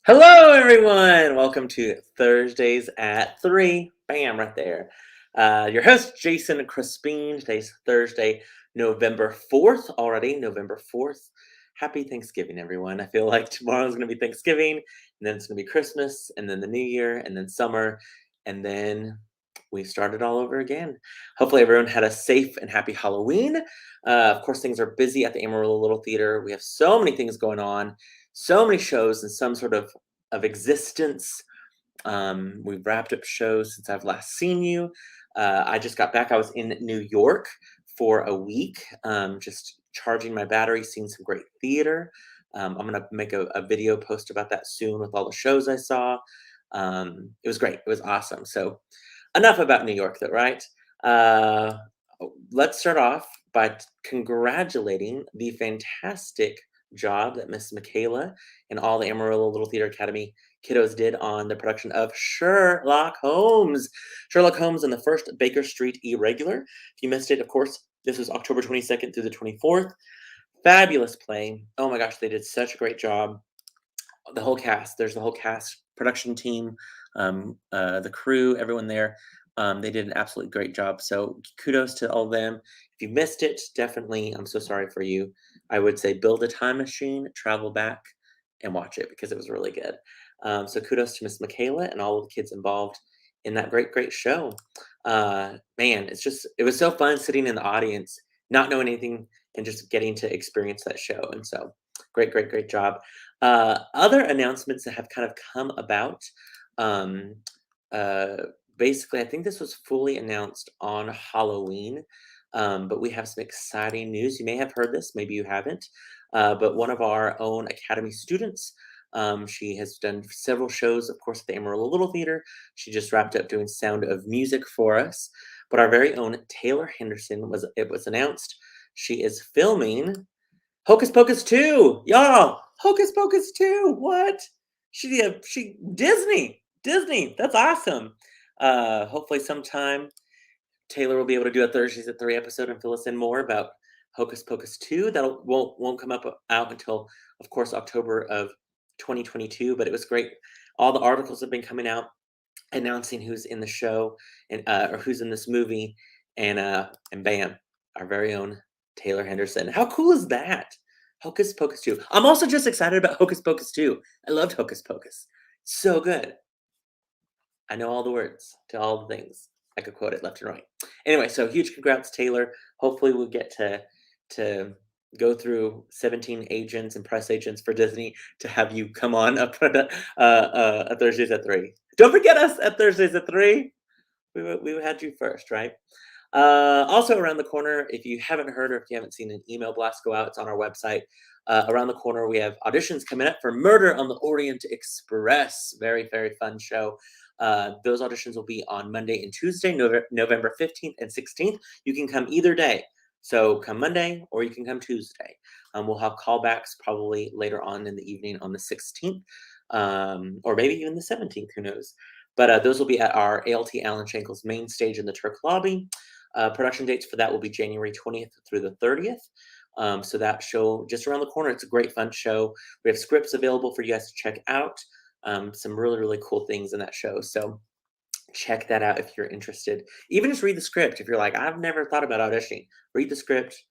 Hello, everyone. Welcome to Thursdays at 3. Bam, right there. Your host, Jason Crespin. Today's Thursday, November 4th already. November 4th. Happy Thanksgiving, everyone. I feel like tomorrow's going to be Thanksgiving, and then it's going to be Christmas, and then the New Year, and then summer, and then we started all over again. Hopefully, everyone had a safe and happy Halloween. Of course, things are busy at the Amarillo Little Theater. We have so many things going on, so many shows and some sort of existence. We've wrapped up shows since I've last seen you. I just got back. I was in New York for a week, just charging my battery, seeing some great theater. I'm going to make a video post about that soon with all the shows I saw. It was great. It was awesome. So, enough about New York, though, right? Uh, let's start off by congratulating the fantastic job that Miss Michaela and all the Amarillo Little Theater Academy kiddos did on the production of Sherlock Holmes. Sherlock Holmes and the First Baker Street Irregular. If you missed it, of course, this was October 22nd through the 24th. Fabulous play. Oh my gosh, they did such a great job. The whole cast, there's the whole cast, production team, the crew, everyone there. They did an absolutely great job. So kudos to all of them. If you missed it, definitely, I'm so sorry for you. I would say build a time machine, travel back, and watch it because it was really good. So kudos to Miss Michaela and all of the kids involved in that great, great show. Man, it was so fun sitting in the audience, not knowing anything and just getting to experience that show. And so great, great, great job. Other announcements that have kind of come about. Um, uh, Basically, I think this was fully announced on Halloween, but we have some exciting news. You may have heard this, maybe you haven't. But one of our own Academy students, she has done several shows, of course, at the Amarillo Little Theater. She just wrapped up doing Sound of Music for us. But our very own Taylor Henderson was announced. She is filming Hocus Pocus 2, y'all. Hocus Pocus 2. What? She Disney. That's awesome. Hopefully sometime Taylor will be able to do a Thursdays at 3 episode and fill us in more about Hocus Pocus 2. That won't come out until, of course, October of 2022. But it was great. All the articles have been coming out announcing who's in the show and or who's in this movie, and bam, our very own Taylor Henderson. How cool is that? Hocus Pocus 2. I'm also just excited about Hocus Pocus 2. I loved Hocus Pocus. So good. I know all the words to all the things. I could quote it left and right. Anyway, so huge congrats, Taylor. Hopefully we'll get to go through 17 agents and press agents for Disney to have you come on a Thursdays at 3. Don't forget us at Thursdays at 3. We had you first, right? Also around the corner, if you haven't heard or if you haven't seen an email blast go out, it's on our website. Around the corner, we have auditions coming up for Murder on the Orient Express. Very, very fun show. Those auditions will be on Monday and Tuesday, November 15th and 16th. You can come either day. So come Monday or you can come Tuesday. We'll have callbacks probably later on in the evening on the 16th, or maybe even the 17th, who knows. But those will be at our ALT Allen Shankles main stage in the Turk lobby. Production dates for that will be January 20th through the 30th. So that show just around the corner. It's a great fun show. We have scripts available for you guys to check out. Some really, really cool things in that show. So check that out if you're interested. Even just read the script. If you're like, I've never thought about auditioning, read the script.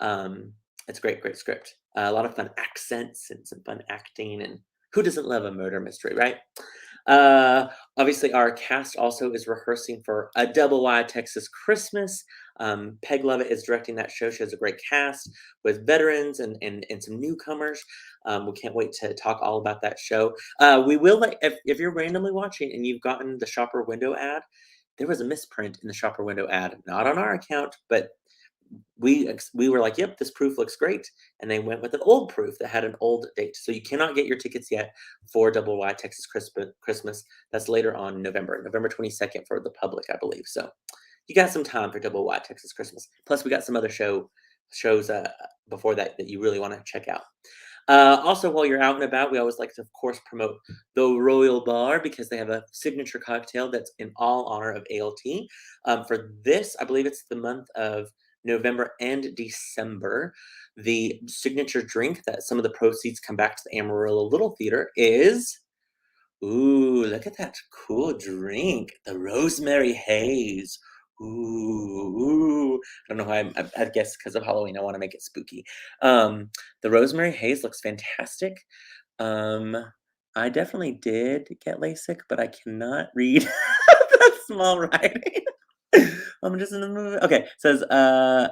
It's a great, great script. A lot of fun accents and some fun acting. And who doesn't love a murder mystery, right? Obviously, our cast also is rehearsing for A Double Wide Texas Christmas. Peg Lovett is directing that show. She has a great cast with veterans and some newcomers. We can't wait to talk all about that show. We will, if you're randomly watching and you've gotten the shopper window ad, there was a misprint in the shopper window ad, not on our account, but we were like, yep, this proof looks great, and they went with an old proof that had an old date. So you cannot get your tickets yet for Double Wide Texas Christmas. That's later on November 22nd for the public, I believe. So you got some time for Double Wide Texas Christmas. Plus, we got some other shows before that you really want to check out. Also, while you're out and about, we always like to, of course, promote the Royal Bar because they have a signature cocktail that's in all honor of ALT. For this, I believe it's the month of November and December. The signature drink that some of the proceeds come back to the Amarillo Little Theater is Ooh, look at that cool drink. The rosemary haze. Ooh. I don't know why I guess because of Halloween, I want to make it spooky. The rosemary haze looks fantastic. Um, I definitely did get LASIK, but I cannot read that small writing. I'm just in the movie. Okay, it says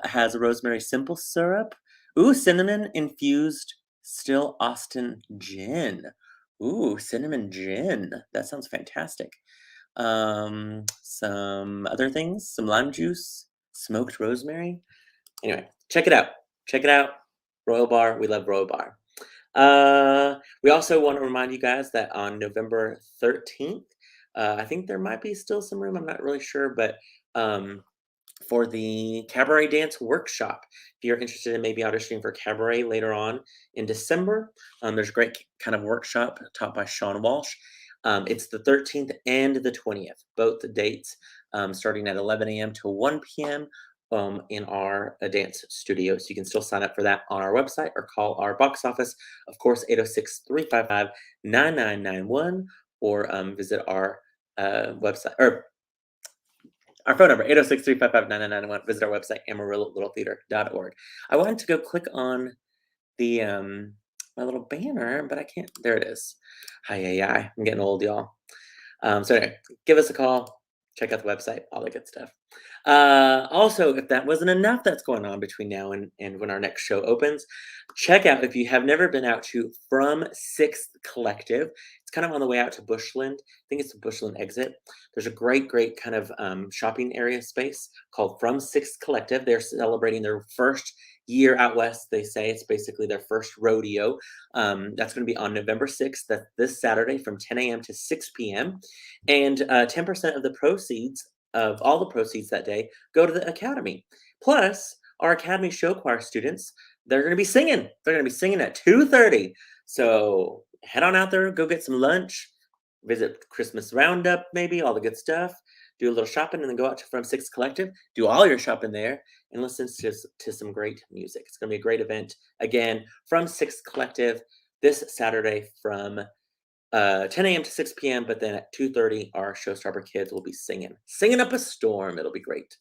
has rosemary simple syrup. Ooh, cinnamon infused still Austin gin. Ooh, cinnamon gin. That sounds fantastic. Some other things, some lime juice, smoked rosemary. Anyway, check it out. Check it out. Royal Bar. We love Royal Bar. We also want to remind you guys that on November 13th, I think there might be still some room. I'm not really sure, but for the Cabaret Dance Workshop, if you're interested in maybe auditioning for Cabaret later on in December, there's a great kind of workshop taught by Sean Walsh. It's the 13th and the 20th, both the dates, starting at 11 a.m. to 1 p.m. In our dance studio. So you can still sign up for that on our website or call our box office, of course, 806-355-9991, or visit our website, or our phone number, 806-355-9991. Visit our website, amarillo littletheater.org. I wanted to go click on the my little banner, but I can't. There it is. Hi. I'm getting old, y'all. So anyway, give us a call. Check out the website, all the good stuff. Also, if that wasn't enough that's going on between now and when our next show opens, check out, if you have never been out to From Sixth Collective, it's kind of on the way out to Bushland. I think it's the Bushland exit. There's a great kind of shopping area space called From Sixth Collective. They're celebrating their first year out west. They say it's basically their first rodeo. That's going to be on November 6th. That's this Saturday from 10 a.m. to 6 p.m. And 10% of the proceeds of all the proceeds that day go to the Academy. Plus, our Academy show choir students, they're going to be singing. They're going to be singing at 2:30. So head on out there, go get some lunch, visit Christmas Roundup, maybe, all the good stuff, do a little shopping, and then go out to From Six Collective, do all your shopping there, and listen to some great music. It's going to be a great event. Again, From Six Collective this Saturday from 10 a.m. to 6 p.m. But then at 2:30, our Showstopper kids will be singing up a storm. It'll be great.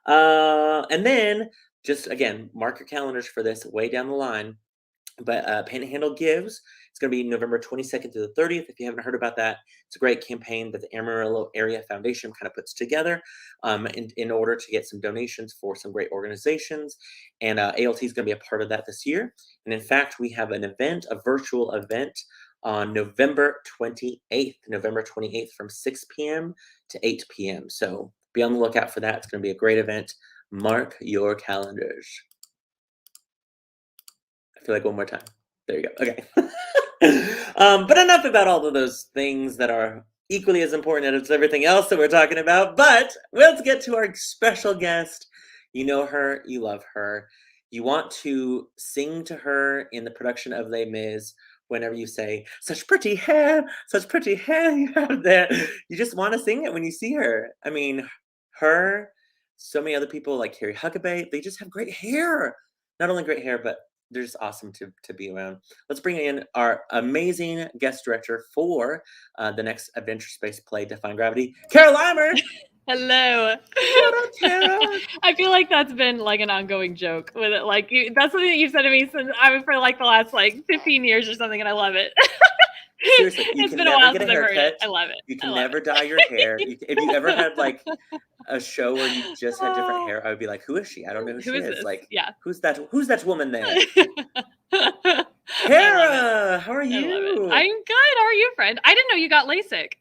And then just again, mark your calendars for this way down the line. But Panhandle Gives, it's going to be November 22nd to the 30th. If you haven't heard about that, it's a great campaign that the Amarillo Area Foundation kind of puts together in order to get some donations for some great organizations. And ALT is going to be a part of that this year. And in fact, we have an event, a virtual event on November 28th from 6 p.m. to 8 p.m. So be on the lookout for that. It's going to be a great event. Mark your calendars. I feel like one more time. There you go. Okay. But enough about all of those things that are equally as important as everything else that we're talking about. But let's get to our special guest. You know her. You love her. You want to sing to her in the production of Les Mis whenever you say, such pretty hair you have there. You just want to sing it when you see her. I mean, her, so many other people like Carrie Huckabee, they just have great hair. Not only great hair, but they're just awesome to be around. Let's bring in our amazing guest director for the next Adventure Space play, Defying Gravity, Carol Leimer. Hello. What up, Carol? I feel like that's been like an ongoing joke with it. Like that's something that you've said to me since for like the last like 15 years or something, and I love it. Seriously, you It's can been a never while get a since I've heard it. haircut. I love it. You can never dye your hair. If you ever had like a show where you just had different hair, I would be like, who is she? I don't know who she is. This? Like, yeah. Who's that woman there? Kara, how are you? I'm good. How are you, friend? I didn't know you got LASIK.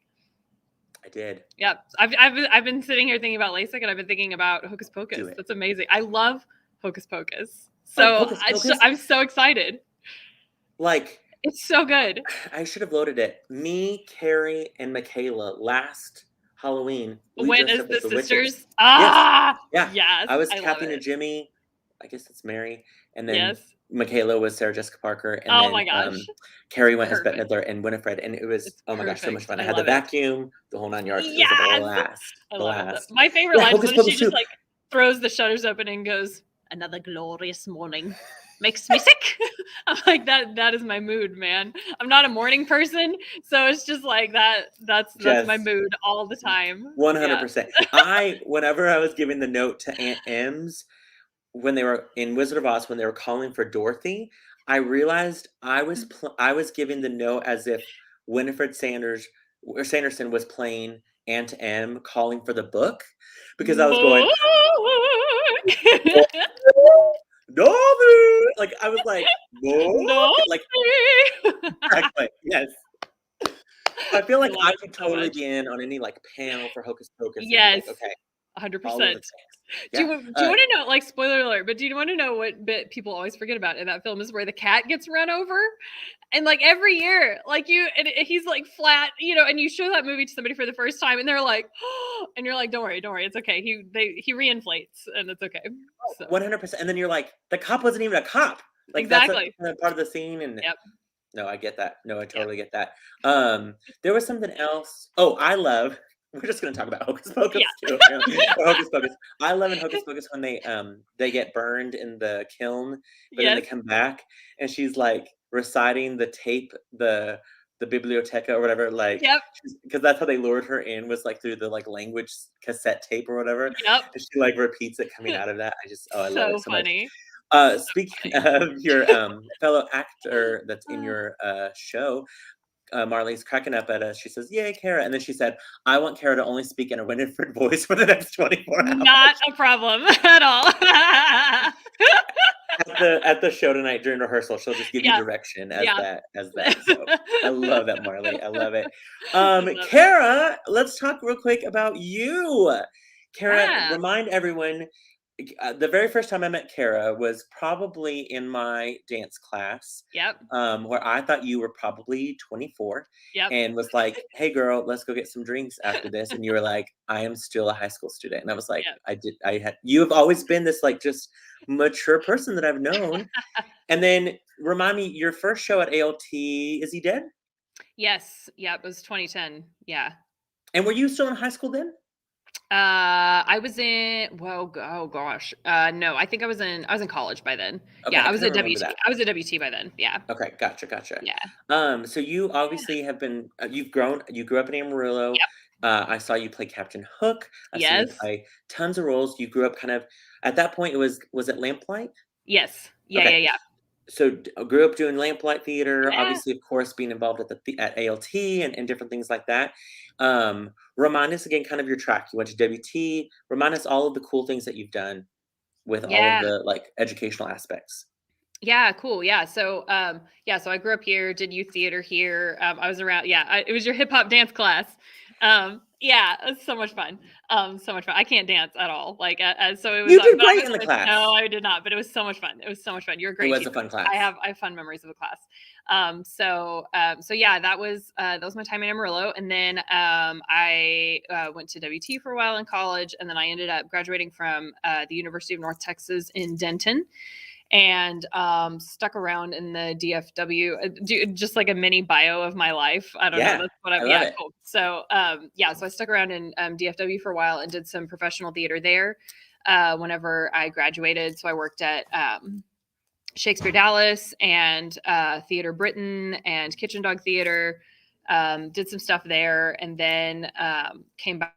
I did. Yeah, I've been sitting here thinking about LASIK, and I've been thinking about Hocus Pocus. That's amazing. I love Hocus Pocus. So Hocus Pocus? I'm so excited. Like, it's so good. I should have loaded it. Me, Carrie, and Michaela last Halloween. We dressed up as the sisters. Witches. Yes. I was Kathy and Jimmy. I guess it's Mary, and then yes. Michaela was Sarah Jessica Parker, and then my gosh. Carrie went as Bette Midler and Winifred, and it was my gosh, so much fun. I had the vacuum, the whole 9 yards. Yes! It was a blast. My favorite line is when she just like throws the shutters open and goes, "Another glorious morning." makes me sick. I'm like, that is my mood, man. I'm not a morning person, so it's just like that's my Just mood all the time. Yeah. 100%. Whenever I was giving the note to Aunt Ems, when they were in Wizard of Oz, when they were calling for Dorothy, I realized I was giving the note as if Winifred Sanderson was playing Aunt M calling for the book, because I was going, Book. Dorothy! Like, I was like, book? Like, Dorothy. exactly, yes. I feel I like love I it could so totally much. be in on any, like, panel for Hocus Pocus and be like, Yes, "Okay, all of the 100%. things." Do Yeah, you wanna know, like, spoiler alert, but do you wanna know what bit people always forget about in that film is where the cat gets run over? And, like, every year, like, he's, like, flat, and you show that movie to somebody for the first time, and they're like, and you're like, "Don't worry, it's okay. He reinflates, and it's okay." So 100%, and then you're like, "The cop wasn't even a cop." Like, that's a exactly. part of the scene, and Yep, no, I get that. No, I yep. totally get that. There was something else. Oh, I love we're just gonna talk about Hocus Yeah. Pocus too, apparently, or Hocus Pocus. I love in Hocus Pocus when they get burned in the kiln, but then they Yes. come back, and she's, like, reciting the tape, the biblioteca or whatever, like, Yep, because that's how they lured her in, was, like, through the, like, language cassette tape or whatever, yep. and she, like, repeats it coming out of that. I love it So so much. funny. So Speaking funny. of your, fellow actor that's in your, show, Marley's cracking up at us. She says, "Yay, Kara!" And then she said, "I want Kara to only speak in a Winifred voice for the next 24 Not hours." a problem at all. At the show tonight during rehearsal, she'll just give you Yeah, direction yeah. as that. So I love that, Marley. I love it. I love it. Kara, let's talk real quick about you. Kara, Yeah. remind everyone, the very first time I met Kara was probably in my dance class, Yep, where I thought you were probably 24 yep, and was like, "Hey, girl, let's go get some drinks after this." And you were like, "I am still a high school student." And I was like, yep. you have always been this like just mature person that I've known. And then remind me, your first show at ALT, Is He Dead? Yes, yep, it was 2010, yeah. And were you still in high school then? I was in oh gosh. No, I think I was in college by then. Okay, Yeah, I I was couldn't at remember WT. that. I was at WT by then. Yeah. Okay, gotcha, gotcha. Yeah. So you obviously have been you grew up in Amarillo. Yep. I saw you play Captain Hook. I've seen you Yes. play tons of roles. You grew up kind of at that point. Was it Lamplight? Yes. Yeah, Okay, yeah, yeah. so grew up doing Lamplight theater. Yeah. Obviously, of course, being involved at ALT and different things like that. Remind us again, kind of your track. You went to WT. Remind us all of the cool things that you've done with all of Yeah. the like educational aspects. Yeah, cool. So I grew up here, did youth theater here. I was around, it was your hip hop dance class. Yeah, it was so much fun. So much fun. I can't dance at all. Like, so it was, You did but I great was in the with, no, class. I did not, but it was so much fun. It was so much fun. You're a It great was a teacher. fun class. I have fun memories of the class. So yeah, that was my time in Amarillo. And then, I, went to WT for a while in college. And then I ended up graduating from, the University of North Texas in Denton and stuck around in the DFW, just like a mini bio of my life. I don't know. Yeah, That's what I'm. I love Yeah, it. cool. So I stuck around in DFW for a while and did some professional theater there. Whenever I graduated, so I worked at Shakespeare Dallas and Theater Britain and Kitchen Dog Theater. Did some stuff there, and then came back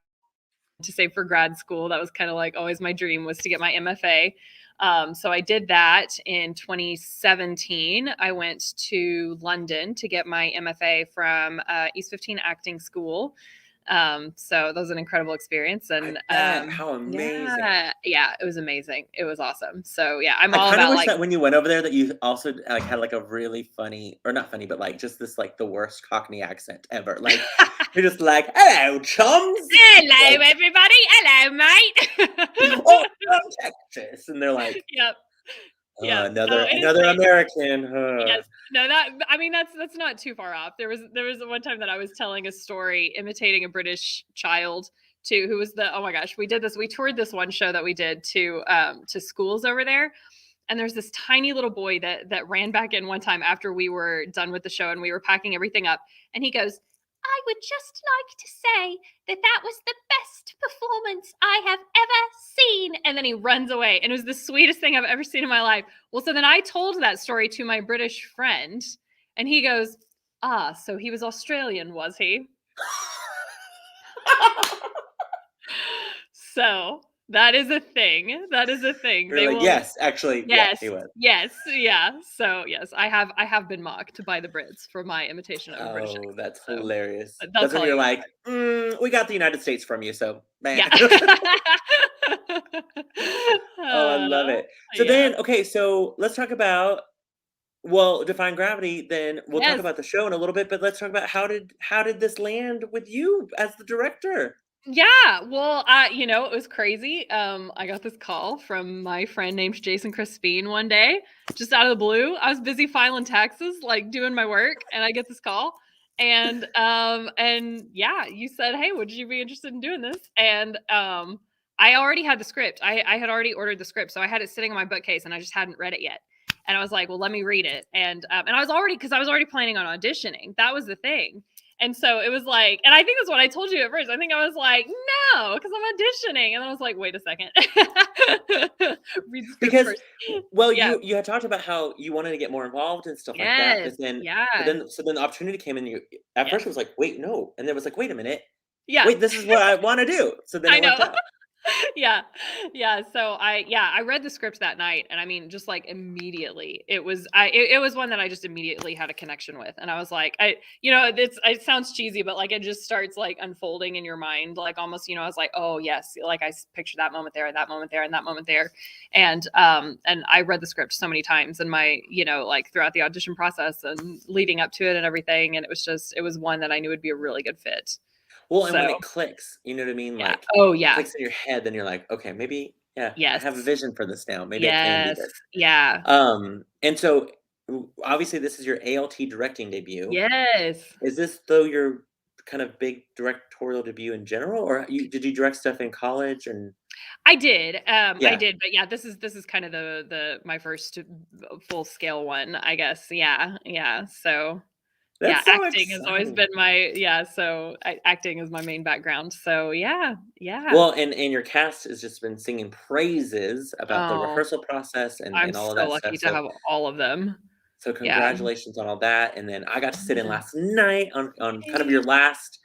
to save for grad school. That was kind of like always my dream was to get my MFA. So I did that in 2017. I went to London to get my MFA from East 15 Acting School. So that was an incredible experience, I and bet. How amazing. yeah, it was amazing. It was awesome. So yeah, I'm I all kind of about wish like that when you went over there that you also like had like a really funny or not funny, but like just this like the worst Cockney accent ever. Like you're just like, "Hello, chums." hello Like, everybody, hello mate. "Oh, from Texas," and they're like, Yep, yep. No, it is another great. American." Yes. No, that I mean that's not too far off. There was one time that I was telling a story imitating a British child to who was the oh my gosh, we toured this one show that we did to schools over there. And there's this tiny little boy that ran back in one time after we were done with the show and we were packing everything up and he goes, I would just like to say that was the best performance I have ever seen. And then he runs away. And it was the sweetest thing I've ever seen in my life. Well, so then I told that story to my British friend, and he goes, "Ah, so he was Australian, was he?" So that is a thing. That is a thing. You're They like, will. yes, actually, yeah, Yes, he was. yes, yeah. So yes, I have been mocked by the Brits for my imitation of a British Oh, accent. that's So hilarious. they'll That's when call you're you like, we got the United States from you, so man. yeah. Oh, I uh, love it. So yeah. then, okay, so let's talk about, well, Define Gravity, then we'll talk Yes. about the show in a little bit, but let's talk about how did this land with you as the director? Yeah, well, it was crazy. I got this call from my friend named Jason Crespin one day, just out of the blue. I was busy filing taxes, like doing my work, and I get this call. And yeah, you said, "Hey, would you be interested in doing this?" And I already had the script. I had already ordered the script, so I had it sitting on my bookcase, and I just hadn't read it yet. And I was like, "Well, let me read it." And I was already planning on auditioning. That was the thing. And so it was like, and I think that's what I told you at first. I think I was like, no, because I'm auditioning. And then I was like, wait a second. Read the script Because first. well, Yeah. you had talked about how you wanted to get more involved and stuff like that, Yes. but then Yeah. the opportunity came and you at first Yes. it was like, "Wait, no." And then it was like, "Wait a minute. Yeah. Wait, this is what I wanna do." So then I it know. worked out. Yeah. Yeah. So I read the script that night, and I mean, just like immediately it was one that I just immediately had a connection with. And I was like, it sounds cheesy, but like it just starts like unfolding in your mind. Like almost, I was like, oh yes, like picture that moment there and that moment there and that moment there. And I read the script so many times in my, like throughout the audition process and leading up to it and everything. And it was one that I knew would be a really good fit. Well, and So when it clicks, you know what I mean? yeah. Like, Oh it yeah. clicks in your head, then you're like, "Okay, maybe, yeah, I Yes. have a vision for this now. Maybe I can do Yes. this." Yeah. And so, obviously, this is your ALT directing debut. Yes. Is this, though, your kind of big directorial debut in general, or did you direct stuff in college and I yeah. did, but yeah, this is kind of the my first full scale one, I guess. Yeah. Yeah. So, yeah, That's so acting has always exciting. been acting is my main background. So, yeah. Yeah. Well, and your cast has just been singing praises about the Oh, rehearsal process I'm and all of so that lucky stuff, to have all of them. so Yeah. congratulations on all that, and then I got to sit in Yeah. last night on kind of your last,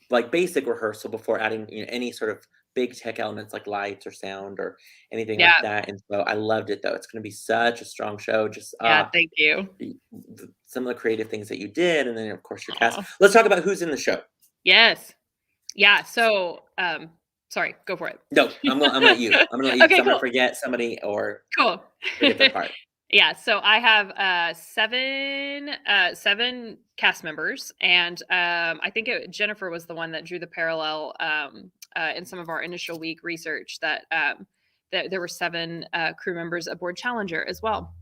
like, basic rehearsal before adding, any sort of big tech elements like lights or sound or anything like Yeah. that, and so I loved it, though. It's gonna be such a strong show, just, Yeah. Thank you. some of the creative things that you did, and then, of course, your cast. Aw. Let's talk about who's in the show. Yes. Yeah. So, sorry, go for it. No, I'm gonna let you. I'm gonna let you because Okay, I'm gonna cool. forget somebody or Cool. forget their part. Yeah, so I have seven cast members, and I think Jennifer was the one that drew the parallel in some of our initial week research that there were seven crew members aboard Challenger as well.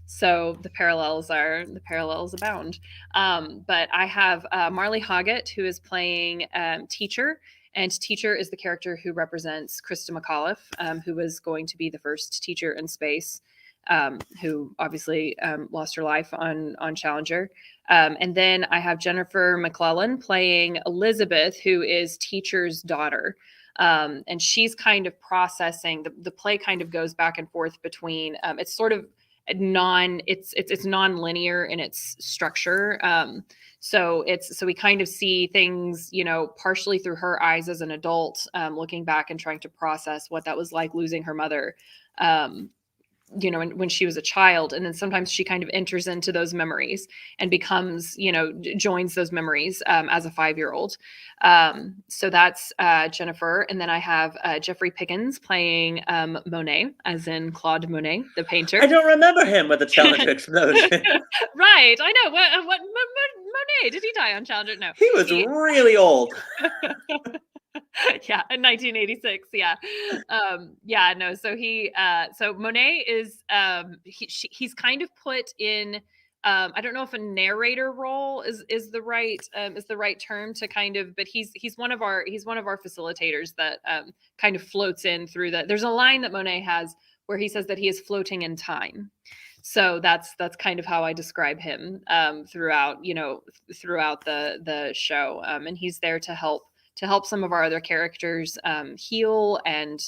So the parallels abound. But I have Marley Hoggett, who is playing Teacher. And Teacher is the character who represents Krista McAuliffe, who was going to be the first teacher in space, who obviously lost her life on Challenger. And then I have Jennifer McClellan playing Elizabeth, who is Teacher's daughter. And she's kind of processing the play kind of goes back and forth between it's sort of it's non-linear in its structure. So we kind of see things, partially through her eyes as an adult, looking back and trying to process what that was like losing her mother, when she was a child. And then sometimes she kind of enters into those memories and becomes, joins those memories as a 5-year-old. So that's Jennifer. And then I have Jeffrey Pickens playing Monet, as in Claude Monet, the painter. I don't remember him with the Challenger explosion. Right. I know. What Monet? Did he die on Challenger? No. He was He, really old. yeah, in 1986. Yeah. Yeah, no. So Monet is, he's kind of put in, I don't know if a narrator role is the right term to kind of, but he's one of our facilitators that kind of floats in through there's a line that Monet has where he says that he is floating in time. So that's kind of how I describe him throughout, throughout the show. And he's there to help some of our other characters heal and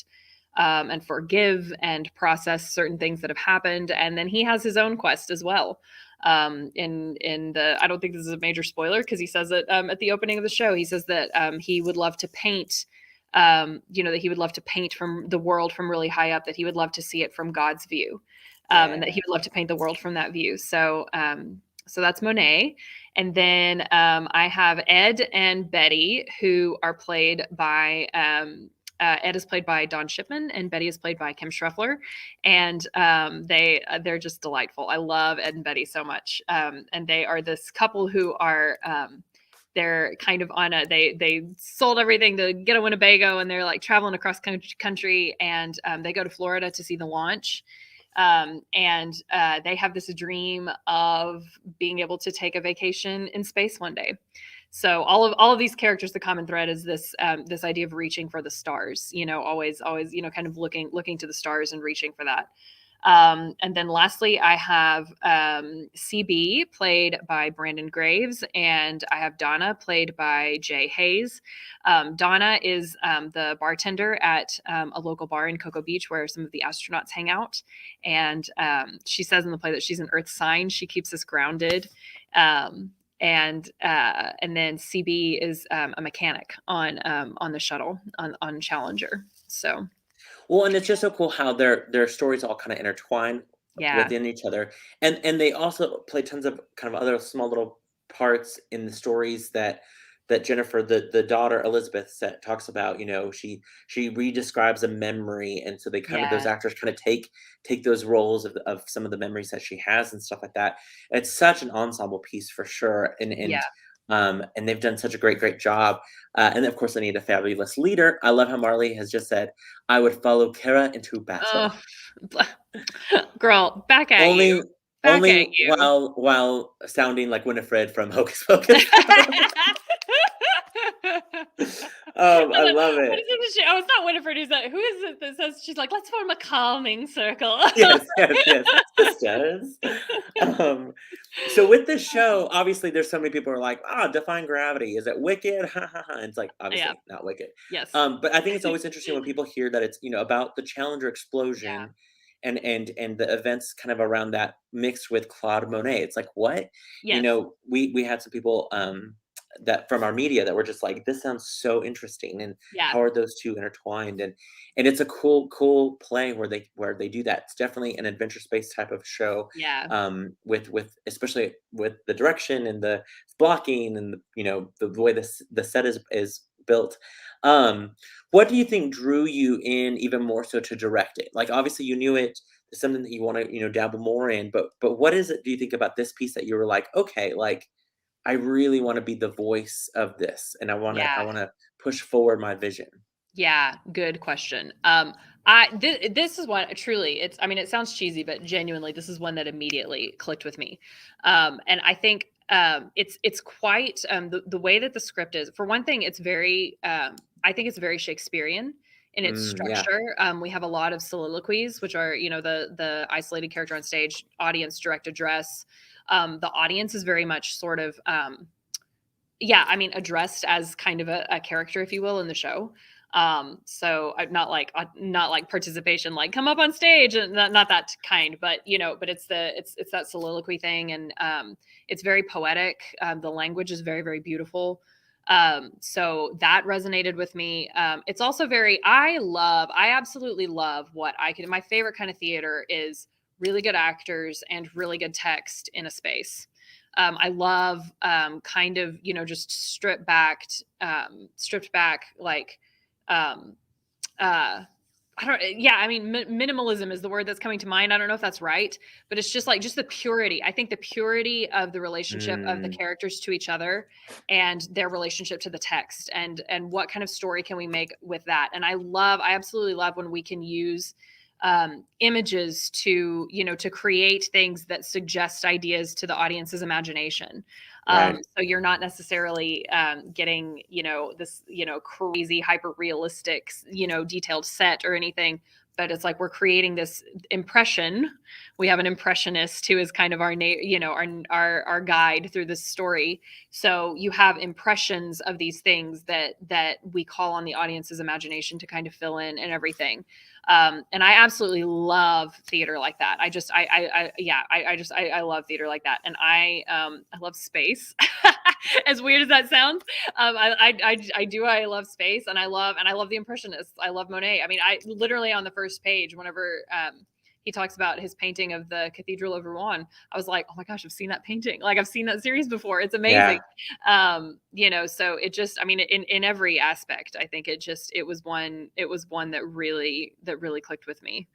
forgive and process certain things that have happened. And then he has his own quest as well. In the, I don't think this is a major spoiler because he says it at the opening of the show. He says that he would love to paint. That he would love to paint from the world from really high up. That he would love to see it from God's view, and that he would love to paint the world from that view. So, so that's Monet. And then I have Ed and Betty, who are played by Ed is played by Don Shipman, and Betty is played by Kim Schreffler, and they're just delightful. I love Ed and Betty so much, and they are this couple who are. They're kind of on a they sold everything to get a Winnebago, and they're like traveling across country, and they go to Florida to see the launch. And they have this dream of being able to take a vacation in space one day. So all of these characters, the common thread is this this idea of reaching for the stars. Always kind of looking to the stars and reaching for that. And then lastly, I have CB played by Brandon Graves, and I have Donna played by Jay Hayes. Donna is the bartender at a local bar in Cocoa Beach where some of the astronauts hang out. And she says in the play that she's an earth sign. She keeps us grounded. And then CB is a mechanic on the shuttle on Challenger. So. Well, and it's just so cool how their stories all kind of intertwine Yeah. within each other, and they also play tons of kind of other small little parts in the stories that Jennifer, the daughter Elizabeth, talks about. She redescribes a memory, and so they kind of those Yeah. actors kind of take those roles of some of the memories that she has and stuff like that. It's such an ensemble piece for sure, Yeah. and they've done such a great job. And of course, they need a fabulous leader. I love how Marley has just said, "I would follow Kara into battle." Oh, girl, back at you. Only Back at only you. while sounding like Winifred from Hocus Pocus. I love What it. is it that oh, it's not Winifred. Who is it that says she's like, let's form a calming circle? Yes, sisters. So with this show, obviously there's so many people who are like, defying gravity. Is it wicked? Ha ha ha. And it's like, Yeah. obviously not wicked. Yes. But I think it's always interesting when people hear that it's, about the Challenger Yeah. explosion and the events kind of around that mixed with Claude Monet. It's like, what? Yes. We had some people that from our media that were just like, this sounds so interesting, and Yeah. how are those two intertwined? And it's a cool play where they do that. It's definitely an adventure space type of show, Yeah. with especially with the direction and the blocking and the way the set is built. What do you think drew you in even more so to direct it? Like, obviously you knew it is something that you want to dabble more in, but what is it, do you think, about this piece that you were like, okay, like, I really want to be the voice of this, and I Yeah. want to push forward my vision. Yeah, good question. This is one truly. I mean, it sounds cheesy, but genuinely, this is one that immediately clicked with me. And I think it's quite the way that the script is. For one thing, it's very. I think it's very Shakespearean in its Yeah, structure. We have a lot of soliloquies, which are the isolated character on stage, audience direct address. The audience is very much sort of yeah, I mean, addressed as kind of a character, if you will, in the show. So not like participation, like come up on stage, and not that kind, but but it's that soliloquy thing, and it's very poetic. The language is very, very beautiful. So that resonated with me. It's also I absolutely love my favorite kind of theater is really good actors and really good text in a space. I love kind of just stripped back like I don't yeah, I mean minimalism is the word that's coming to mind. I don't know if that's right, but it's just like just the purity. I think the purity of the relationship of the mm, characters to each other and their relationship to the text, and what kind of story can we make with that. And I absolutely love when we can use images to to create things that suggest ideas to the audience's imagination. right. So you're not necessarily getting this crazy hyper realistic detailed set or anything, but it's like we're creating this impression. We have an impressionist who is kind of our our guide through this story. So you have impressions of these things that we call on the audience's imagination to kind of fill in and everything. And I absolutely love theater like that. I love theater like that. And I love space. As weird as that sounds, I love space, and I love the Impressionists. I love Monet. I mean, I literally on the first page, whenever he talks about his painting of the Cathedral of Rouen, I was like, oh my gosh, I've seen that painting. Like, I've seen that series before. It's amazing. So it just, I mean, in every aspect, I think it was one that really clicked with me.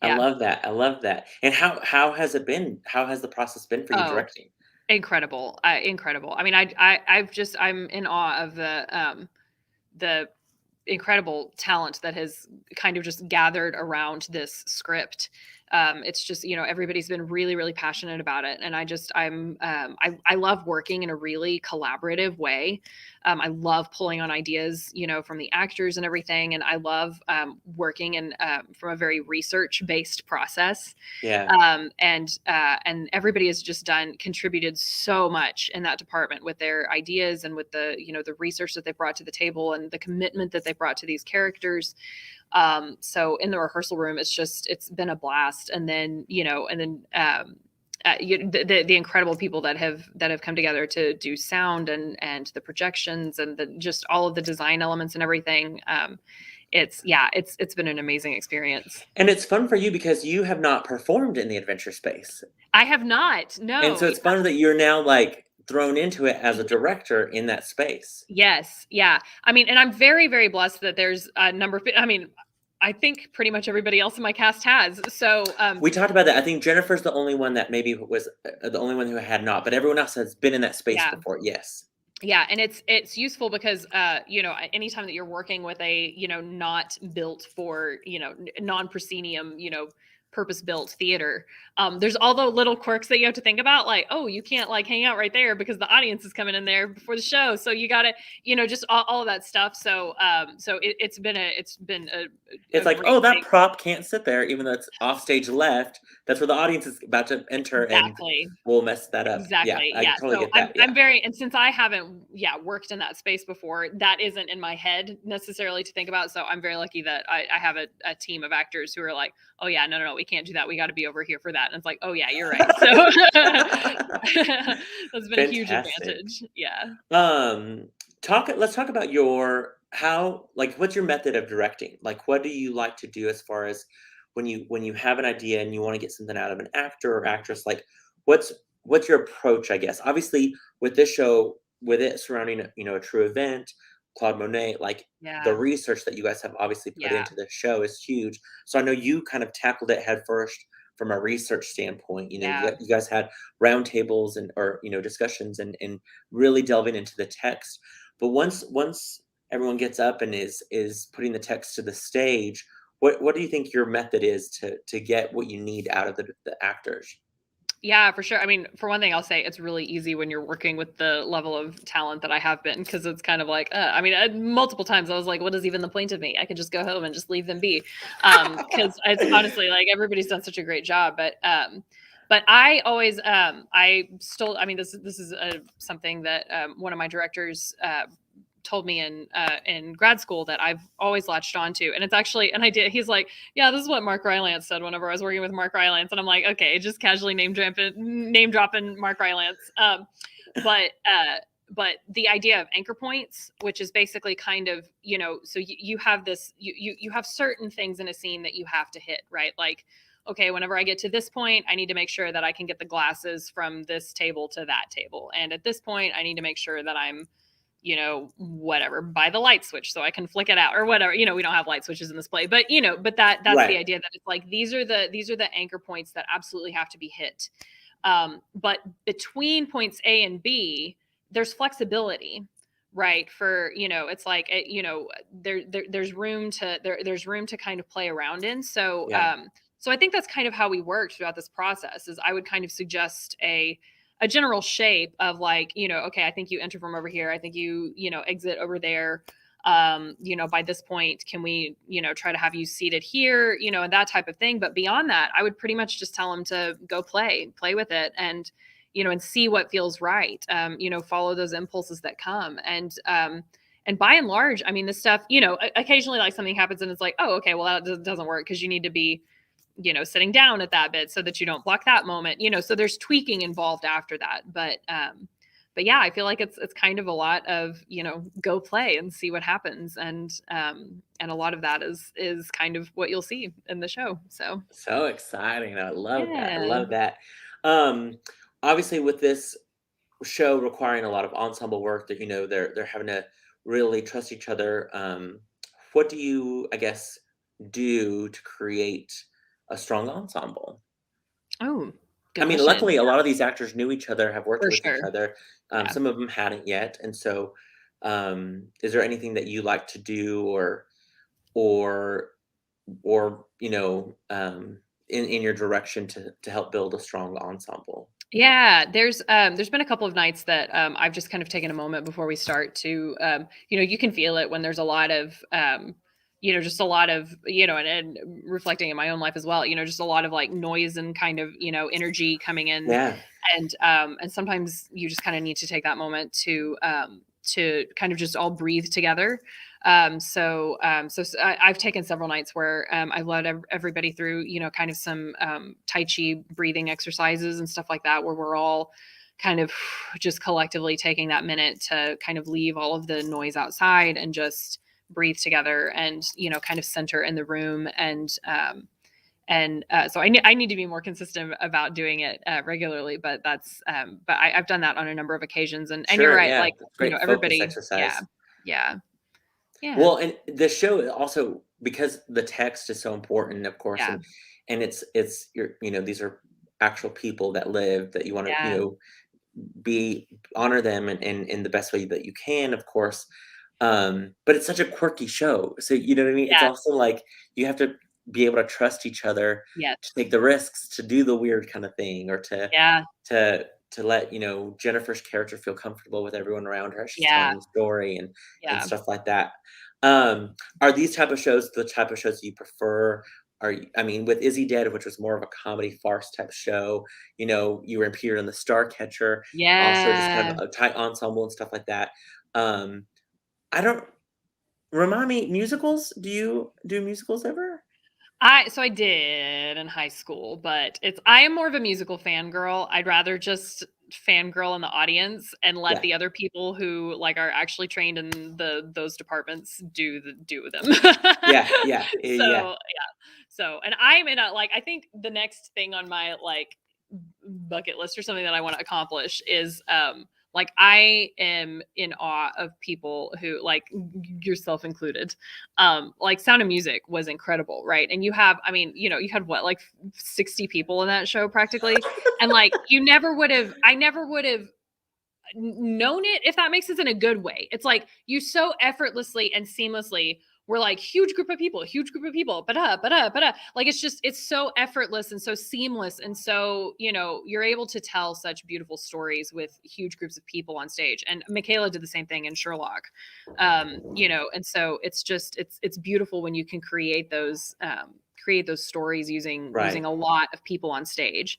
I Yeah. love that. I love that. And how has it been? How has the process been for you Oh, directing? incredible. Incredible. I mean, I'm in awe of the incredible talent that has kind of just gathered around this script. It's just, everybody's been really, really passionate about it. And I love working in a really collaborative way. I love pulling on ideas, from the actors and everything. And I love working from a very research-based process. Yeah. And everybody has just contributed so much in that department with their ideas and with the, the research that they brought to the table and the commitment that they brought to these characters. So in the rehearsal room, it's been a blast. And then, the incredible people that have come together to do sound and the projections and just all of the design elements and everything. It's been an amazing experience. And it's fun for you because you have not performed in the adventure space. I have not. No. And so it's fun that you're now like thrown into it as a director in that space. Yes. Yeah. I mean, and I'm very, very blessed that there's a number of, I mean, I think pretty much everybody else in my cast has. So we talked about that. I think Jennifer's the only one that maybe was the only one who had not, but everyone else has been in that space before. Yes. Yeah, and it's useful because anytime that you're working with a not built for non-proscenium purpose-built theater, there's all the little quirks that you have to think about, like, oh, you can't like hang out right there because the audience is coming in there before the show, so you gotta just all of that stuff. So it's been like, oh, that prop can't sit there even though it's off stage left. That's where the audience is about to enter. Exactly. And we'll mess that up. Exactly. I totally get that. I'm very, and since I haven't worked in that space before, that isn't in my head necessarily to think about. So I'm very lucky that I have a team of actors who are like, oh yeah, no, we can't do that. We got to be over here for that. And it's like, oh yeah, you're right. So that's been a huge advantage. Yeah. Let's talk about what's your method of directing? Like, what do you like to do as far as when you have an idea and you want to get something out of an actor or actress? Like, what's your approach, I guess? Obviously, with this show, with it surrounding a true event, Claude Monet, like the research that you guys have obviously put into the show is huge. So I know you kind of tackled it head first from a research standpoint. You guys had roundtables or discussions and really delving into the text. But once everyone gets up and is putting the text to the stage, what do you think your method is to get what you need out of the actors? Yeah, for sure. I mean, for one thing, I'll say it's really easy when you're working with the level of talent that I have been, because it's kind of like, multiple times I was like, what is even the point of me? I could just go home and just leave them be. Because it's honestly like everybody's done such a great job. But I always, this is something that one of my directors told me in grad school that I've always latched onto. And it's actually an idea. He's like, yeah, this is what Mark Rylance said whenever I was working with Mark Rylance. And I'm like, okay, just casually name dropping Mark Rylance. But the idea of anchor points, which is basically kind of, so you have this, you have certain things in a scene that you have to hit, right? Like, okay, whenever I get to this point, I need to make sure that I can get the glasses from this table to that table. And at this point, I need to make sure that I'm, whatever, by the light switch so I can flick it out or whatever. We don't have light switches in this play, but that's right. The idea that it's like, these are the anchor points that absolutely have to be hit. But between points A and B, there's flexibility, right? For, it's like, there's room to kind of play around in. So, so I think that's kind of how we worked throughout this process. Is I would kind of suggest a general shape of like, okay, I think you enter from over here. I think you exit over there. By this point, can we, try to have you seated here, and that type of thing. But beyond that, I would pretty much just tell them to go play with it, and see what feels right. Follow those impulses that come. And by and large, I mean, this stuff, occasionally like something happens and it's like, oh, okay, well, that doesn't work because you need to be, sitting down at that bit so that you don't block that moment, so there's tweaking involved after that. But yeah, I feel like it's kind of a lot of, go play and see what happens. And a lot of that is kind of what you'll see in the show. So exciting. I love that. I Yeah. love that. Um, Obviously with this show requiring a lot of ensemble work that, they're having to really trust each other. What do you, I guess, do to create a strong ensemble? Oh, I good mean, question. luckily, a lot of these actors knew each other, have worked For with each sure. other. Yeah. Some of them hadn't yet, and so, is there anything that you like to do, or in your direction to help build a strong ensemble? Yeah, there's been a couple of nights that I've just kind of taken a moment before we start to you can feel it when there's a lot of just a lot of and reflecting in my own life as well, just a lot of like noise and kind of energy coming in. Yeah, And sometimes you just kind of need to take that moment to kind of just all breathe together. I've taken several nights where I've led everybody through, kind of some Tai Chi breathing exercises and stuff like that, where we're all kind of just collectively taking that minute to kind of leave all of the noise outside and just breathe together and, kind of center in the room. So I need to be more consistent about doing it regularly, but I've done that on a number of occasions. And you're sure, right, yeah, like, great focus everybody, yeah, exercise. yeah. Yeah. Well, and the show also, because the text is so important, of course, Yeah. and it's these are actual people that live that you want to, Yeah. be honor them in the best way that you can, of course. But it's such a quirky show. So you know what I mean? It's Yeah. also like you have to be able to trust each other Yes. to take the risks, to do the weird kind of thing, or Yeah. to let, Jennifer's character feel comfortable with everyone around her as she's Yeah. telling the story and Yeah. stuff like that. Are these type of shows the type of shows you prefer? I mean, with Izzy Dead, which was more of a comedy farce type show, you were in Peter and the Starcatcher, also just kind Yeah. of a tight ensemble and stuff like that. Um, I don't Remind me, musicals? Do you do musicals ever? I did in high school, but I am more of a musical fangirl. I'd rather just fangirl in the audience and let Yeah, the other people who like are actually trained in those departments do them. yeah, So yeah. yeah. And I'm in a like I think the next thing on my like bucket list or something that I want to accomplish is like I am in awe of people who like yourself included. Like Sound of Music was incredible, right? And you have, I mean, you had what, like 60 people in that show practically. And like I never would have known it, if that makes sense, in a good way. It's like you so effortlessly and seamlessly were like huge group of people, but like it's so effortless and so seamless, and so you're able to tell such beautiful stories with huge groups of people on stage. And Michaela did the same thing in Sherlock, and so it's beautiful when you can create those stories using Right. a lot of people on stage.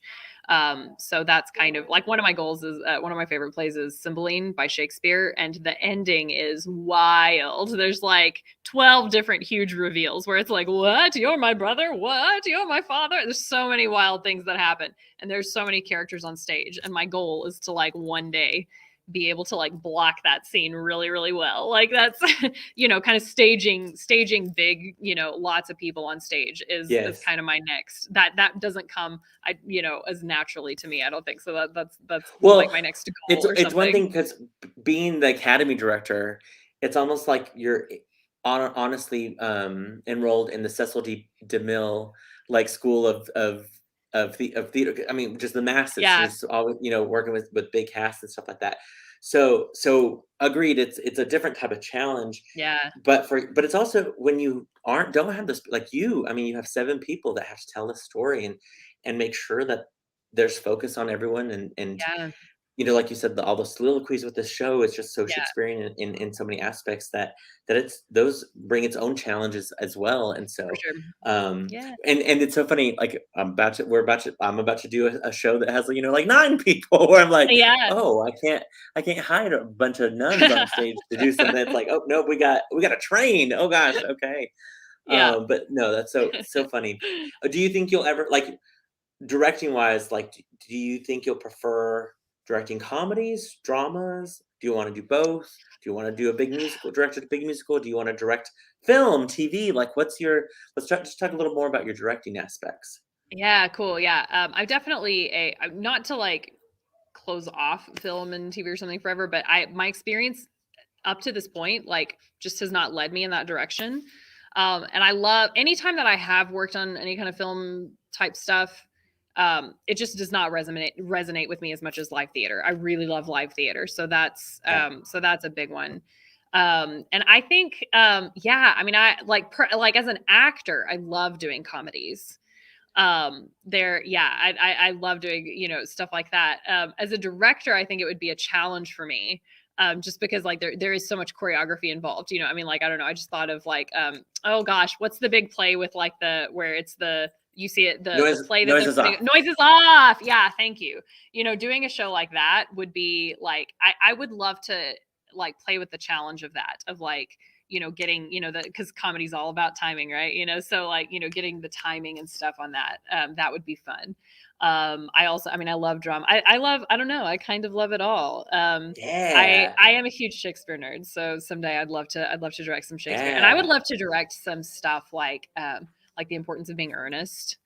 So that's kind of like one of my goals is one of my favorite plays is Cymbeline by Shakespeare, and the ending is wild. There's like 12 different huge reveals where it's like, what? You're my brother? What? You're my father? There's so many wild things that happen, and there's so many characters on stage. And my goal is to like one day be able to like block that scene really, really well. Like that's, kind of staging big, lots of people on stage is Yes. kind of my next. That doesn't come, as naturally to me. I don't think so. That's like Well, my next it's goal or it's one something. thing because being the academy director, it's almost like you're honestly enrolled in the Cecil D. DeMille like school of theater. I mean, just the masses, Yeah, just always working with big casts and stuff like that. So agreed. It's a different type of challenge, yeah, but it's also when you don't have this like you. I mean, you have 7 people that have to tell the story and make sure that there's focus on everyone and yeah, like you said, all the soliloquies with this show is just so Yeah, Shakespearean in so many aspects that it's those bring its own challenges as well. And for so, sure. um, Yeah. and it's so funny. Like I'm about to do a show that has like 9 people. Where I'm like, Yeah. oh, I can't hide a bunch of nuns on stage to do something. It's like, oh no, we got to train. Oh gosh, okay. Yeah. But no, that's so funny. Do you think you'll ever like? Directing wise, like, do you think you'll prefer directing comedies, dramas? Do you want to do both? Do you want to do a big musical, direct a big musical? Do you want to direct film, TV? Like, just talk a little more about your directing aspects. Yeah, cool. Yeah. I definitely I'm not to like close off film and TV or something forever, but my experience up to this point, like, just has not led me in that direction. And I love anytime that I have worked on any kind of film type stuff, it just does not resonate with me as much as live theater. I really love live theater. Yeah. So that's a big one. And I think, yeah, I mean, I like as an actor, I love doing comedies. Yeah, I love doing, stuff like that. As a director, I think it would be a challenge for me. Just because like there is so much choreography involved, I mean, like, I don't know. I just thought of like, oh gosh, what's the big play with like where it's you see it, the play that Noise they're is putting off. noises off. Yeah, thank you. Doing a show like that would be like, I would love to like play with the challenge of that, of like, getting, because comedy's all about timing, right? So like, getting the timing and stuff on that, that would be fun. I mean, I love drama. I don't know, I kind of love it all. Yeah. I am a huge Shakespeare nerd, so someday I'd love to direct some Shakespeare, and I would Yeah. love to direct some stuff like The Importance of Being Earnest.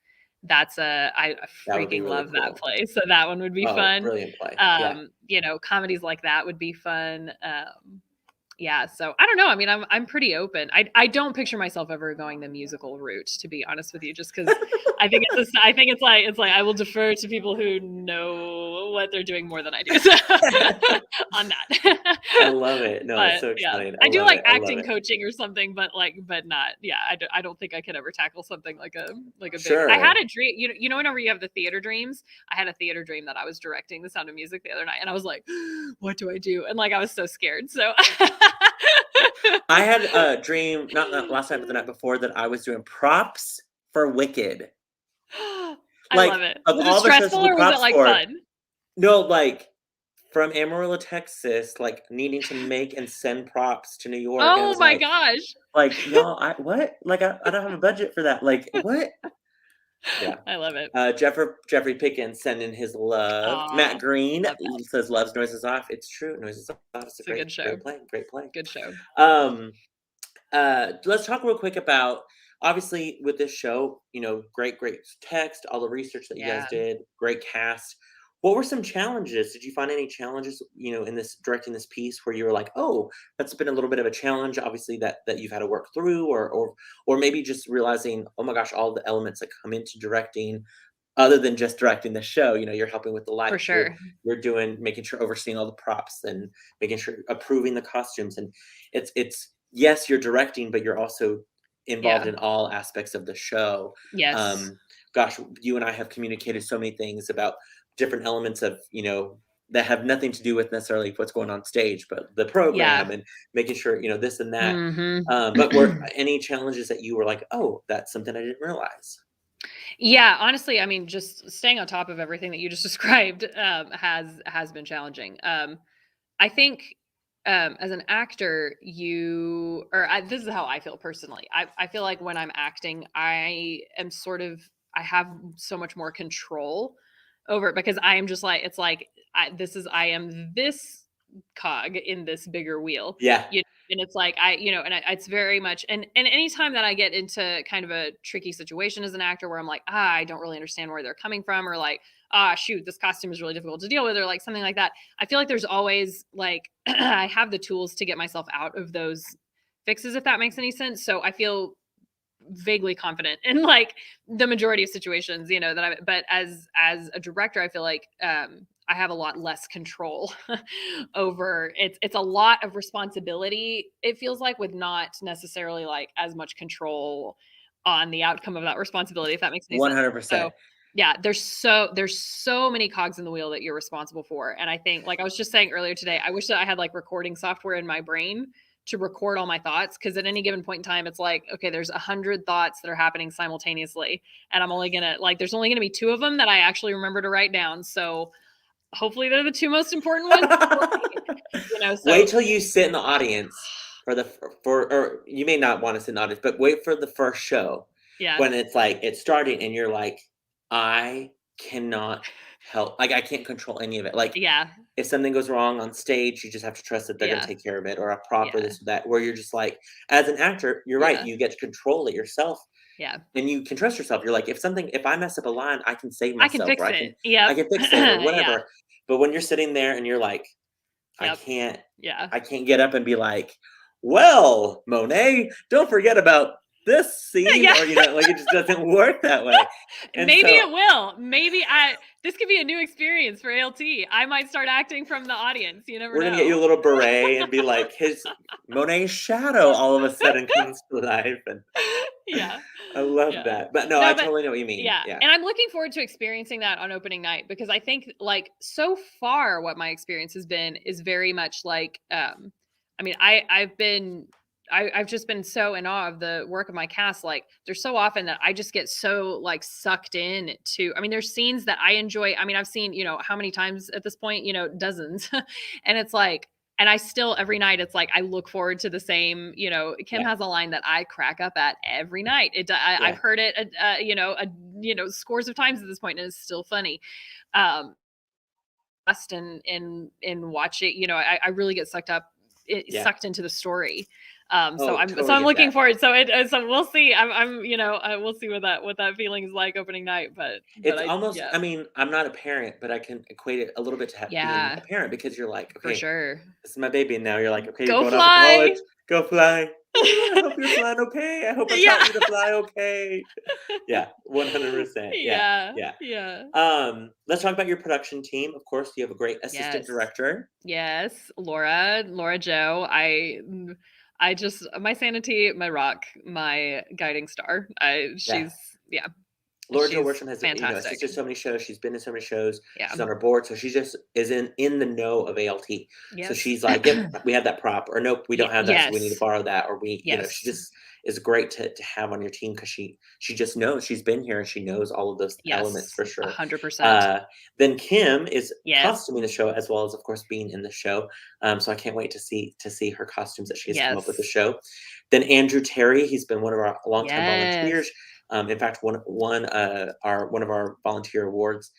I That would be freaking really love that cool. play, so that one would be Oh, fun. brilliant play. Yeah. Comedies like that would be fun. Yeah, so I don't know. I mean, I'm pretty open. I don't picture myself ever going the musical route, to be honest with you, just because I think it's like I will defer to people who know what they're doing more than I do, so, on that. I love it. No, it's But so yeah, exciting. I I do love like it. I love acting it. coaching or something, but not. Yeah, I don't think I could ever tackle something like a big. I had Sure. a dream. Whenever you have the theater dreams, I had a theater dream that I was directing The Sound of Music the other night, and I was like, what do I do? And like I was so scared. So. I had a dream, not last night, but the night before, that I was doing props for Wicked. I love Like, it. of Was it all the shows stressful to do or was it props like for, fun? no, like, from Amarillo, Texas, like, needing to make and send props to New York, and it Oh was my gosh. y'all, what? Like, I don't have a budget for that. Like, what? Yeah. I love it. Jeffrey Pickens sending his love. Matt Aw, Green love that. says loves Noises Off. It's true. Noises Off is a It's a good show. great play. Good show. Um, let's talk real quick about, obviously, with this show, great text, all the research that you guys Yeah. did, great cast. What were some challenges? Did you find any challenges, in this directing this piece where you were like, oh, that's been a little bit of a challenge, obviously, that you've had to work through, or maybe just realizing, oh my gosh, all the elements that come into directing, other than just directing the show, you're helping with the For lights, sure. you're making sure, overseeing all the props, and making sure, approving the costumes, and it's yes, you're directing, but you're also involved Yeah. in all aspects of the show. Yes. Um, gosh, you and I have communicated so many things about different elements of, that have nothing to do with necessarily what's going on stage, but the Yeah. program, and making sure, this and that. Mhm. But were any challenges that you were like, oh, that's something I didn't realize? Yeah, honestly, I mean, just staying on top of everything that you just described, has been challenging. I think, as an actor, this is how I feel personally. I feel like when I'm acting, I have so much more control over it, because I am just like, it's like, I am this cog in this bigger wheel. Yeah. And it's like, it's very much, and anytime that I get into kind of a tricky situation as an actor where I'm like, I don't really understand where they're coming from, or like, shoot, this costume is really difficult to deal with, or like something like that. I feel like there's always like, I have the tools to get myself out of those fixes, if that makes any sense. So I feel vaguely confident in like the majority of situations, but as a director, I feel like, I have a lot less control over it's a lot of responsibility, it feels like, with not necessarily like as much control on the outcome of that responsibility, if that makes any sense. So 100%. Yeah, there's so many cogs in the wheel that you're responsible for. And I think, like I was just saying earlier today, I wish that I had like recording software in my brain to record all my thoughts. Cause at any given point in time, it's like, okay, there's 100 thoughts that are happening simultaneously. And I'm only gonna like, there's only gonna be 2 of them that I actually remember to write down. So hopefully they're the 2 most important ones. Wait So till you sit in the audience or you may not want to sit in the audience, but wait for the first show yeah. when it's like it's starting and you're like, I cannot help, like I can't control any of it. Like Yeah. if something goes wrong on stage, you just have to trust that they're going to Yeah. take care of it, or a prop or Yeah. this or that, where you're just like, as an actor, you're right, Yeah. you get to control it yourself Yeah. and you can trust yourself. You're like, if I mess up a line, I can save I can myself, fix or it. I Yep. can fix it or Yeah. whatever. But when you're sitting there and you're like, I Yep. can't Yeah. I can't get up and be like, well, Monet, don't forget about this scene, Yeah. or like it just doesn't work that way. And Maybe so it will. Maybe this could be a new experience for ALT. I might start acting from the audience. You never we're gonna get you a know. little beret and be like, his Monet's shadow all of a sudden comes to life, and Yeah. I love Yeah. that. But no, I No, but totally know what you mean. yeah. Yeah. And I'm looking forward to experiencing that on opening night because I think like so far what my experience has been is very much like I mean I've just been so in awe of the work of my cast. Like there's so often that I just get so like sucked in to, I mean, there's scenes that I enjoy. I mean, I've seen, how many times at this point, dozens. And it's like, and I still every night it's like I look forward to the same. Kim Yeah. has a line that I crack up at every night. I've heard it, scores of times at this point, and it's still funny. Lost in watch it. I really get Yeah. sucked into the story. So Oh, I'm totally get looking that. forward. So we'll see. We'll see what that feeling is like opening night. But It's I almost, yeah I mean, I'm not a parent, but I can equate it a little bit to being a yeah parent, because you're like, for okay, sure. this is my baby, and now you're like, okay, you're Go going off to college, fly. go fly. Ooh, I hope you're flying okay. I hope I Yeah. taught you to fly okay. Yeah, 100%. Yeah, Yeah. yeah. Yeah. Let's talk about your production team. Of course, you have a great assistant Yes. director. Yes. Laura Joe. I just my sanity, my rock, my guiding star. Yeah. Yeah. Laura Jo She's Worsham has, fantastic. assisted so many shows. She's been in so many shows. Yeah. She's on our board, so she just is in the know of ALT. So Yes. she's like, "Yep, we have that prop," or "Nope, we don't have that, so we need to Yes. borrow that," or she Yes. just is great to have on your team, because she just knows, she's been here and she knows all of those elements Yes. for sure. 100%. Then Kim is Yes. costuming the show, as well as, of course, being in the show. So I can't wait to see her costumes that she has come up with the Yes. show. Then Andrew Terry, he's been one of our longtime volunteers. Yes. In fact, one of our volunteer awards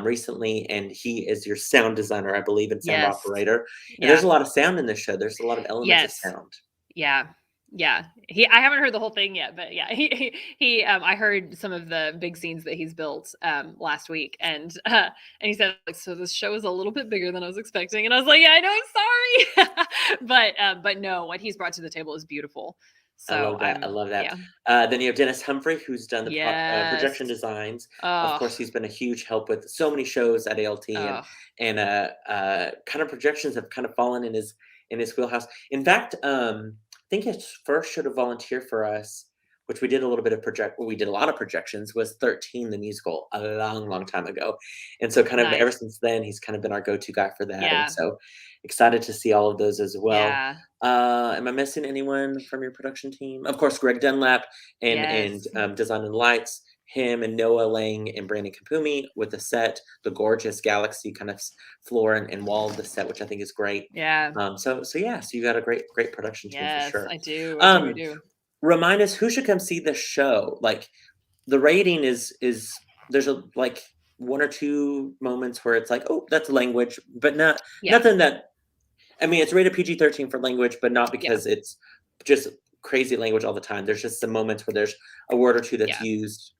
recently, and he is your sound designer, I believe, and sound Yes. operator. And there's Yeah. a lot of sound in this show. There's a lot of elements of Yes. sound. Yeah. Yeah. I haven't heard the whole thing yet, but yeah, he I heard some of the big scenes that he's built last week, and he said like, so this show is a little bit bigger than I was expecting, and I was like, yeah, I know, I'm sorry. But no, what he's brought to the table is beautiful. I So love that. I love that. yeah. Then you have Dennis Humphrey, who's done the Yes. projection designs. Of Oh, course, he's been a huge help with so many shows at ALT, oh, and kind of projections have kind of fallen in his wheelhouse. In fact, I think his first show to volunteer for us, which we did a little bit of we did a lot of projections, was 13 the musical, a long, long time ago. And so kind of nice. ever since then, he's kind of been our go-to guy for that. And Yeah. so excited to see all of those as well. Yeah. Am I missing anyone from your production team? Of course, Greg Dunlap and Yes. Design and Lights, him and Noah Lang and Brandon Kapumi with the set, the gorgeous galaxy kind of floor and wall of the set, which I think is great. Yeah. So you got a great production team for Yes, sure. I do. I do. Remind us who should come see the show. Like the rating is there's like one or two moments where it's like, oh, that's language, but nothing that, I mean, it's rated PG-13 for language, but not because it's just crazy language all the time. There's just some moments where there's a word or two that's used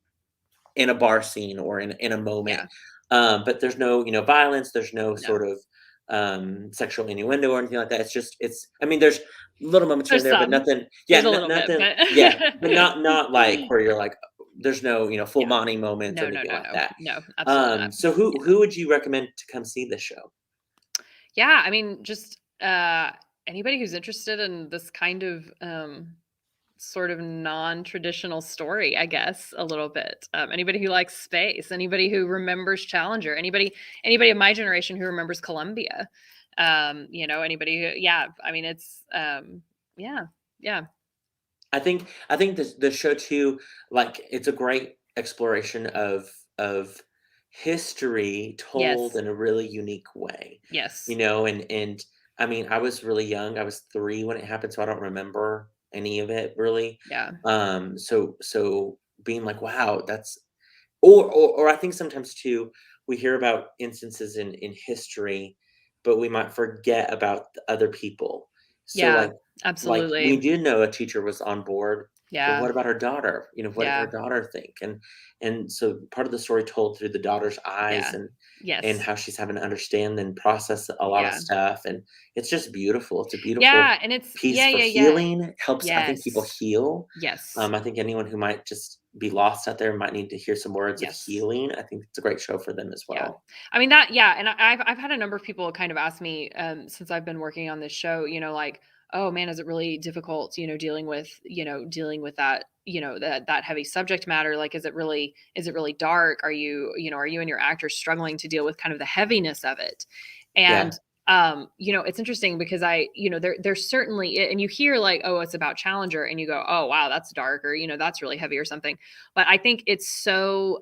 in a bar scene or in a moment. But there's no, violence. There's no sort of sexual innuendo or anything like that. I mean, there's little moments here and there, but nothing. Yeah, There's a little nothing. bit, but Yeah, but not like where you're like, there's no, full Monty moments or no, anything like that. no, absolutely not. So who would you recommend to come see this show? Yeah, I mean, just anybody who's interested in this kind of sort of non-traditional story, I guess, a little bit. Anybody who likes space, anybody who remembers Challenger, anybody of my generation who remembers Columbia, anybody who, yeah, I mean, it's, yeah, yeah, I think the show too, like it's a great exploration of history told yes, in a really unique way. yes, And I mean, I was really young. I was 3 when it happened, so I don't remember any of it really. yeah, So being like, wow, that's or I think sometimes too, we hear about instances in history, but we might forget about the other people. So, yeah, like, we absolutely. did know a teacher was on board, but Yeah, what about her daughter? What did her yeah, daughter think? And so part of the story told through the daughter's eyes yeah, and yes, how she's having to understand and process a lot of yeah, stuff, and it's just beautiful. It's a beautiful yeah, and it's, piece yeah, for yeah, yeah, healing. Helps, I think, people yes, heal. yes, I think anyone who might just be lost out there might need to hear some words of yes. healing. I think it's a great show for them as Yeah. well. I mean that, yeah, and I've had a number of people kind of ask me since I've been working on this show, like, "Oh man, is it really difficult, dealing with that, that heavy subject matter? Like is it really dark? Are you and your actors struggling to deal with kind of the heaviness of it?" Yeah, And it's interesting because there's certainly, and you hear like, "Oh, it's about Challenger," and you go, "Oh, wow, that's dark," or that's really heavy or something. But I think it's so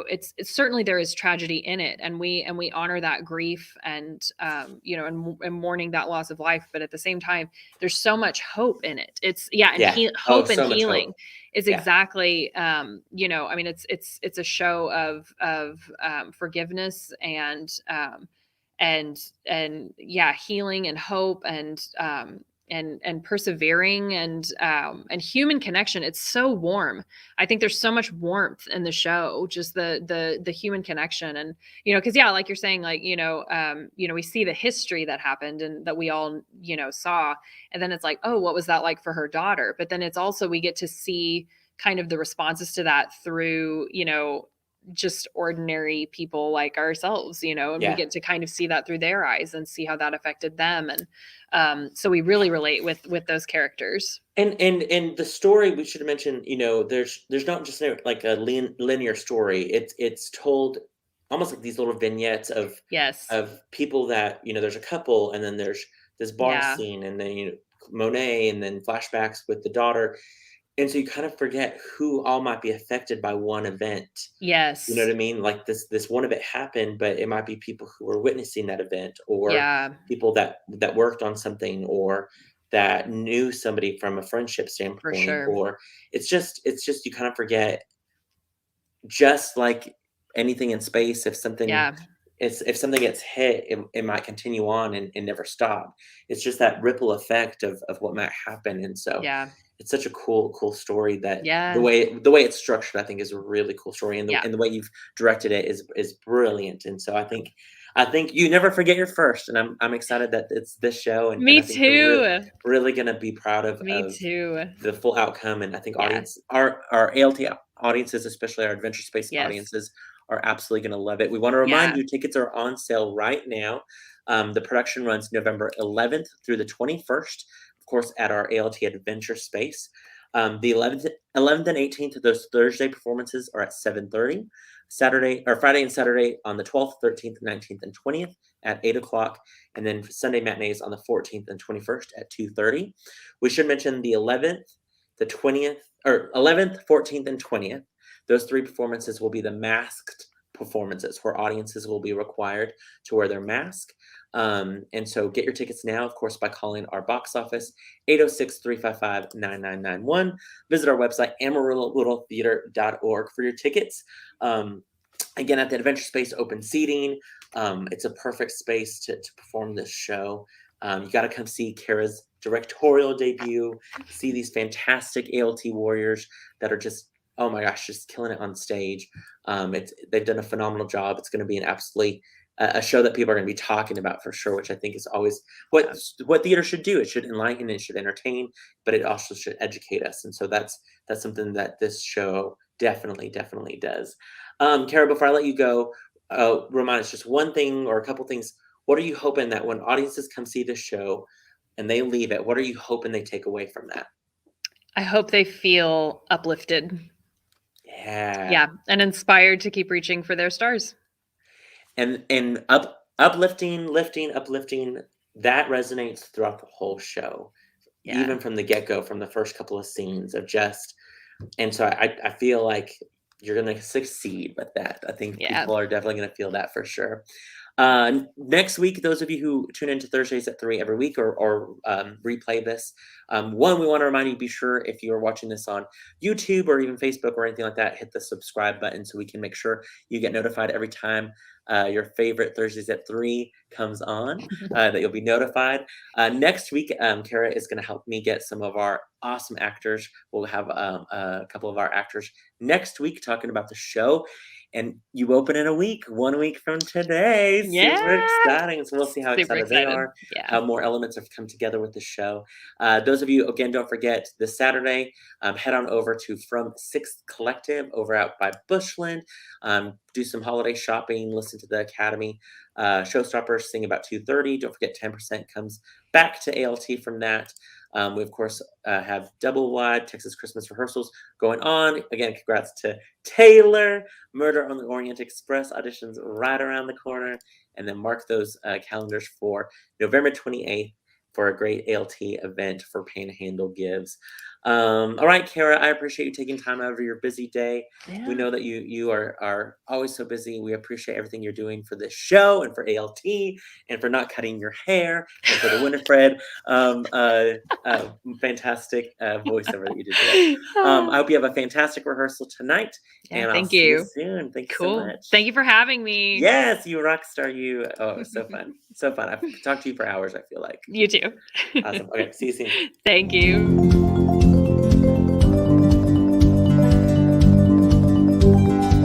it's certainly, there is tragedy in it, and we honor that grief, and and mourning that loss of life, but at the same time there's so much hope in it. It's, yeah, and yeah. Oh, hope and so much healing hope. is Yeah, exactly, I mean, it's a show of forgiveness, and yeah, healing and hope, and persevering, and human connection. It's so warm. I think there's so much warmth in the show, just the human connection. And because, yeah, like you're saying, like, we see the history that happened and that we all saw, and then it's like, oh, what was that like for her daughter? But then it's also, we get to see kind of the responses to that through just ordinary people like ourselves, and we yeah. get to kind of see that through their eyes and see how that affected them. And so we really relate with those characters. And the story we should have mentioned, there's not just like a linear story. It's told almost like these little vignettes Yes. of people that there's a couple, and then there's this bar Yeah. scene, and then Monet, and then flashbacks with the daughter, and so you kind of forget who all might be affected by one event. You know Yes. what I mean? Like this one event happened, but it might be people who were witnessing that event, or Yeah, people that worked on something, or that knew somebody from a friendship for standpoint, sure. or it's just you kind of forget, just like anything in space, Yeah. if something gets hit, it might continue on and never stop. It's just that ripple effect of what might happen, and so Yeah. it's such a cool story that the Yeah. way the way it's structured, I think, is a really cool story, and the Yeah. and the way you've directed it is brilliant, and so I think you never forget your first, and I'm excited that it's this show, and Me I think you're too. really gonna be proud of Me too. the full outcome, and I think Yeah. our ALT audiences, especially our adventure space Yes. audiences, are absolutely gonna love it. We wanna remind Yeah. you, tickets are on sale right now. The production runs November 11th through the 21st, of course, at our ALT Adventure Space. The 11th and 18th, those Thursday performances are at 7:30. Saturday or Friday and Saturday on the 12th, 13th, 19th, and 20th at 8 o'clock, and then Sunday matinees on the 14th and 21st at 2:30. We should mention the 11th, the 20th, or 11th, 14th, and 20th. Those 3 performances will be the masked performances, where audiences will be required to wear their mask. And so get your tickets now, of course, by calling our box office, 806-355-9991. Visit our website, amarillo.theater.org, for your tickets. Um, Again, at the Adventure Space, open seating. It's a perfect space to perform this show. You got to come see Kara's directorial debut, see these fantastic ALT warriors that are just, oh my gosh, just killing it on stage. They've done a phenomenal job. It's going to be an absolutely a show that people are going to be talking about for sure, which I think is always Yeah. what theater should do. It should enlighten, it should entertain, but it also should educate us. And so that's something that this show definitely does. Kara, before I let you go, remind us just one thing or a couple things. What are you hoping that when audiences come see this show and they leave it, what are you hoping they take away from that? I hope they feel uplifted. Yeah. Yeah, and inspired to keep reaching for their stars. And uplifting, lifting, uplifting, that resonates throughout the whole show. Yeah. Even from the get-go, from the first couple of scenes of just, and so I feel like you're gonna succeed with that. I think Yeah. people are definitely gonna feel that for sure. Next week, those of you who tune into Thursdays at 3 every week or replay this, one, we want to remind you, be sure if you are watching this on YouTube or even Facebook or anything like that, hit the subscribe button so we can make sure you get notified every time your favorite Thursdays at 3 comes on, that you'll be notified. Next week, Kara is going to help me get some of our awesome actors. We'll have a couple of our actors next week talking about the show. And you open in a week, 1 week from today. Yeah. Super exciting. So we'll see how Super excited they are, Yeah. how more elements have come together with the show. Those of you, again, don't forget this Saturday, head on over to From Sixth Collective over out by Bushland. Do some holiday shopping, listen to the Academy Showstoppers sing about 2:30. Don't forget 10% comes back to ALT from that. We, of course, have double wide Texas Christmas rehearsals going on. Again, congrats to Taylor. Murder on the Orient Express auditions right around the corner. And then mark those calendars for November 28th for a great ALT event for Panhandle Gives. All right, Kara, I appreciate you taking time out of your busy day. Yeah. We know that you are always so busy. We appreciate everything you're doing for this show and for ALT and for not cutting your hair and for the Winifred fantastic voiceover that you did today. I hope you have a fantastic rehearsal tonight. Yeah, and I'll thank see you. you soon. Thank you Cool. so much. Thank you for having me. Yes, you rock star. You. Oh, it was so fun. So fun. I've talked to you for hours, I feel like. You too. Awesome. Okay, see you soon. Thank you.